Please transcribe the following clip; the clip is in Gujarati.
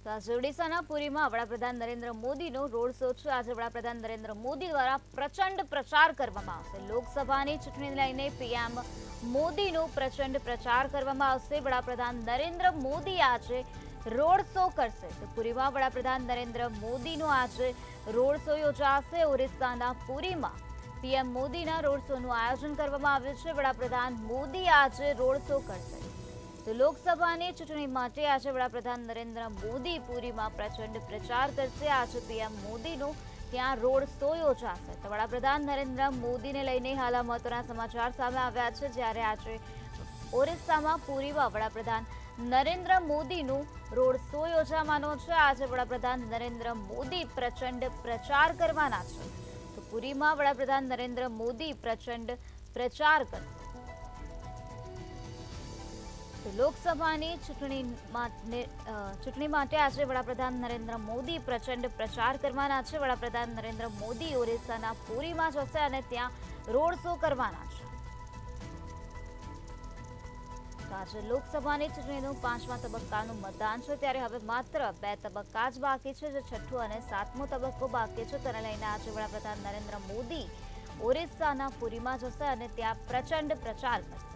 તો આજે ઓડિશાના પુરીમાં વડાપ્રધાન નરેન્દ્ર મોદીનો રોડ શો છે। આજે વડાપ્રધાન નરેન્દ્ર મોદી દ્વારા પ્રચંડ પ્રચાર કરવામાં આવશે। લોકસભાની ચૂંટણીને લઈને પીએમ મોદીનો પ્રચંડ પ્રચાર કરવામાં આવશે। વડાપ્રધાન નરેન્દ્ર મોદી આજે રોડ શો કરશે। તો પુરીમાં વડાપ્રધાન નરેન્દ્ર મોદીનો આજે રોડ શો યોજાશે। ઓરિસ્સાના પુરીમાં પીએમ મોદીના રોડ શોનું આયોજન કરવામાં આવ્યું છે। વડાપ્રધાન મોદી આજે રોડ શો કરશે। તો લોકસભાની ચૂંટણી માટે આજે વડાપ્રધાન નરેન્દ્ર મોદી પુરીમાં પ્રચંડ પ્રચાર કરશે। આજે પીએમ મોદીનો ત્યાં રોડ શો યોજાશે। તો વડાપ્રધાન નરેન્દ્ર મોદીને લઈને હાલ મહત્વના સમાચાર સામે આવ્યા છે। જ્યારે આજે ઓરિસ્સામાં પુરીમાં વડાપ્રધાન નરેન્દ્ર મોદીનું રોડ શો યોજાવાનો છે। આજે વડાપ્રધાન નરેન્દ્ર મોદી પ્રચંડ પ્રચાર કરવાના છે। તો પુરીમાં વડાપ્રધાન નરેન્દ્ર મોદી પ્રચંડ પ્રચાર કરશે। તો લોકસભાની ચૂંટણી માટે આજે વડાપ્રધાન નરેન્દ્ર મોદી પ્રચંડ પ્રચાર કરવાના છે। વડાપ્રધાન નરેન્દ્ર મોદી ઓરિસ્સાના પુરીમાં જશે અને ત્યાં રોડ શો કરવાના છે। તો આજે લોકસભાની ચૂંટણીનું 5મા તબક્કાનું મતદાન છે। ત્યારે હવે માત્ર 2 તબક્કા જ બાકી છે, જે 6થો અને 7મો તબક્કો બાકી છે। તેને લઈને આજે વડાપ્રધાન નરેન્દ્ર મોદી ઓરિસ્સાના પુરીમાં જશે અને ત્યાં પ્રચંડ પ્રચાર કરશે।